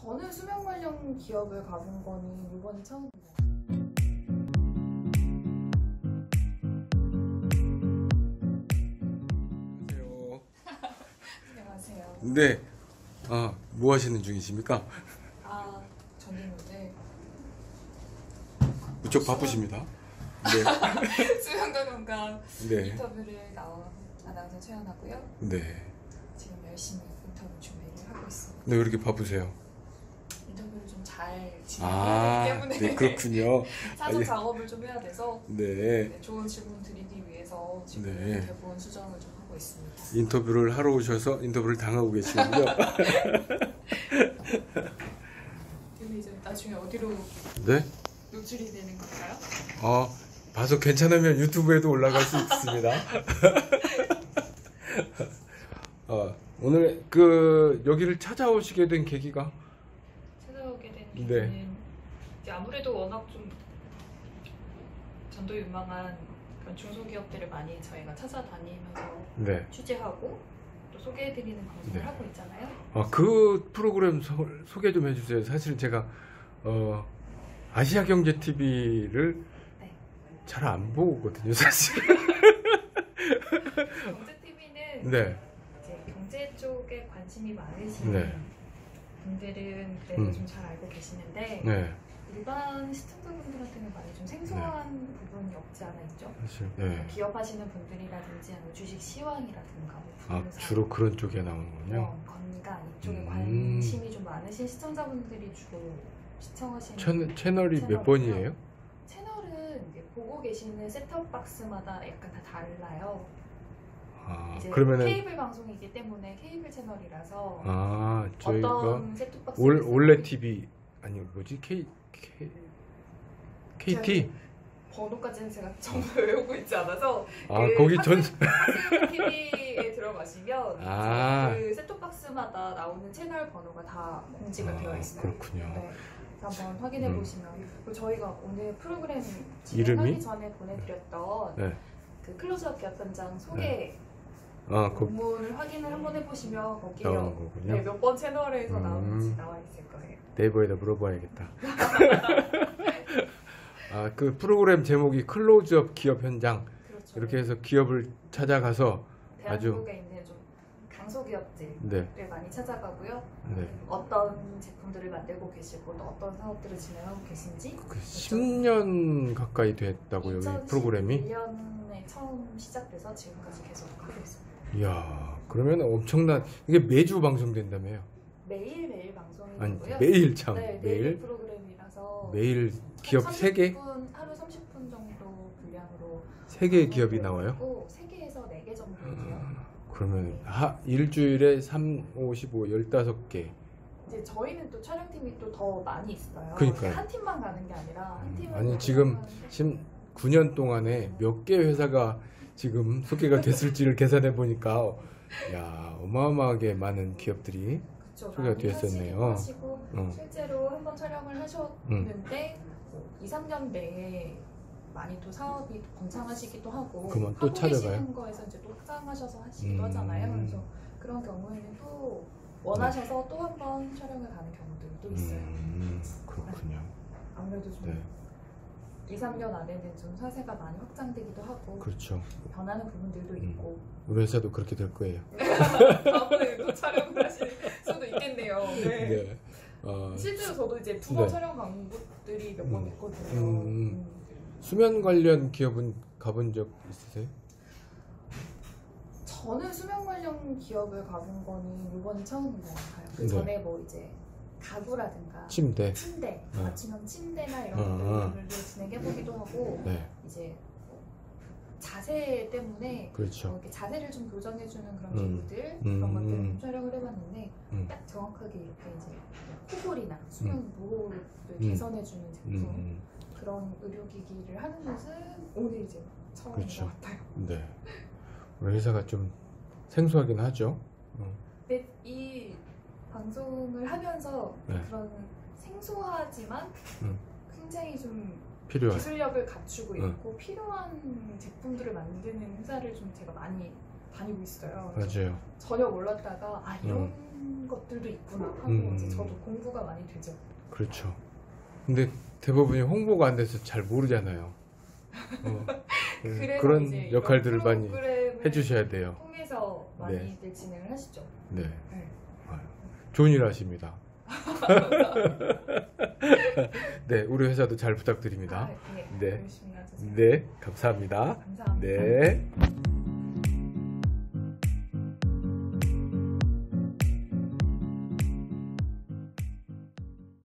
저는 수면 관련 기업을 가본 거는 이번이 처음입니다. 안녕하세요. 안녕하세요. 네. 뭐 하시는 중이십니까? 저는 오늘 무척 바쁘십니다. 네. 수면과 건강 네. 인터뷰를 나온 아나운서 최연하고요. 네. 지금 열심히 인터뷰 준비를 하고 있습니다. 네, 왜 이렇게 바쁘세요? 인터뷰를 좀 잘 진행해야 되기 때문에 네, 그렇군요. 사전 작업을 좀 해야 돼서 네. 좋은 질문 드리기 위해서 지금 네. 대본 수정을 좀 하고 있습니다. 인터뷰를 하러 오셔서 인터뷰를 당하고 계시군요. 근데 이제 나중에 어디로 네. 노출이 되는 건가요? 봐서 괜찮으면 유튜브에도 올라갈 수 있습니다. 오늘 여기를 찾아오시게 된 계기가? 찾아오게 된 네. 계기는 이제 아무래도 워낙 좀 전도 유망한 그런 중소기업들을 많이 저희가 찾아다니면서 네. 취재하고 또 소개해드리는 방송을 네. 하고 있잖아요. 그 프로그램 소개 좀 해주세요. 사실 제가 아시아경제TV를 네. 잘 안 보거든요, 사실. 경제TV는 네. 이제 경제 쪽에 관심이 많으신 네. 분들은 그래도 좀 잘 알고 계시는데 네. 일반 시청자분들한테는 많이 좀 생소한 부분이 없지 않아 있죠. 사실. 네. 기업하시는 분들이라든지 아니면 주식 시황이라든가 뭐 부동산, 주로 그런 쪽에 나오는군요. 건강 이쪽에 관심이 좀 많으신 시청자분들이 주로 시청하시는 채널이 몇 번이에요? 채널은 이제 보고 계시는 셋톱박스마다 약간 다 달라요. 이제 그러면은 케이블 방송이기 때문에 케이블 채널이라서 저희가 어떤 셋톱박스 올레 TV 아니 뭐지 KT 번호까지는 제가 전부 외우고 있지 않아서 거기 전 TV에 들어가시면 그 셋톱박스마다 나오는 채널 번호가 다 공지가 되어 있어요. 그렇군요. 네. 한번 확인해 보시면 그리고 저희가 오늘 프로그램 이름이? 진행하기 전에 보내드렸던 네. 그 클로즈업 기업 현장 소개 본문을 확인을 한번 해보시면 거기에 나오는 거군요. 몇 번 채널에서 나오는지 나와 있을 거예요. 네이버에다 물어봐야겠다. 그 프로그램 제목이 클로즈업 기업 현장. 그렇죠. 이렇게 해서 기업을 찾아가서 대한민국에 있는 좀 강소기업들을 많이 찾아가고요. 네. 어떤 제품들을 만들고 계시고 또 어떤 사업들을 진행하고 계신지 10년 가까이 됐다고 여기 프로그램이? 2011년에 처음 시작돼서 지금까지 계속 하고 있습니다. 이야, 그러면 엄청난 이게 매주 방송된다며요? 매일 방송이 아니, 되고요. 매일 참 네, 매일 프로그램이라서 매일 기업 3개? 하루 30분 정도 분량으로 3개의 기업이 나와요? 3개에서 4개 정도예요. 그러면 일주일에 3, 5, 15, 15개. 이제 저희는 또 촬영팀이 또 더 많이 있어요. 그러니까요. 한 팀만 가는 게 아니라 한 팀은 아니 지금 9년 동안에 몇 개 회사가 지금 소개가 됐을지를 계산해 보니까 야, 어마어마하게 많은 기업들이 소개가 됐었네요. 하시고 실제로 한번 촬영을 하셨는데 2, 3년 내에 많이 또 사업이 번창하시기도 하고 그러면 또 찾아가요? 계시는 거에서 이제 또 확장하셔서 하시기도 하잖아요. 그래서 그런 경우에는 또 원하셔서 또 한 번 촬영을 가는 경우들도 있어요. 그렇군요. 아무래도 좀 2, 3년 안에는 좀 사세가 많이 확장되기도 하고 그렇죠. 변하는 부분들도 있고 우리 회사도 그렇게 될 거예요. 다음번에 또 촬영을 하실 수도 있겠네요. 네. 실제로 저도 이제 붕어 촬영 간 곳들이 몇 번 있거든요. 수면 관련 기업은 가본 적 있으세요? 저는 수면 관련 기업을 가본 거는 이번이 처음인 것 같아요. 그 전에 뭐 이제 가구라든가 침대, 맞춤형 침대나 이런 것들을 진행해보기도 하고 이제 자세 때문에 이렇게 자세를 좀 교정해주는 그런 기구들 그런 것들을 좀 촬영을 해봤는데 딱 정확하게 이렇게 이제 코골이나 수면 무호흡을 개선해주는 제품 그런 의료기기를 하는 것은 오늘 이제 처음인 것 같아요. 네. 우리 회사가 좀 생소하긴 하죠. 근데 이 방송을 하면서 그런 생소하지만 굉장히 좀 필요한 기술력을 갖추고 있고 필요한 제품들을 만드는 회사를 좀 제가 많이 다니고 있어요. 맞아요. 전혀 몰랐다가 이런 이런 것들도 있구나 하고 이제 저도 공부가 많이 되죠. 그렇죠. 근데 대부분이 홍보가 안 돼서 잘 모르잖아요. 그런 역할들을 많이 해주셔야 돼요. 통해서 많이들 진행을 하시죠. 네. 좋은 일 하십니다. 네, 우리 회사도 잘 부탁드립니다. 네. 네, 감사합니다. 감사합니다. 네.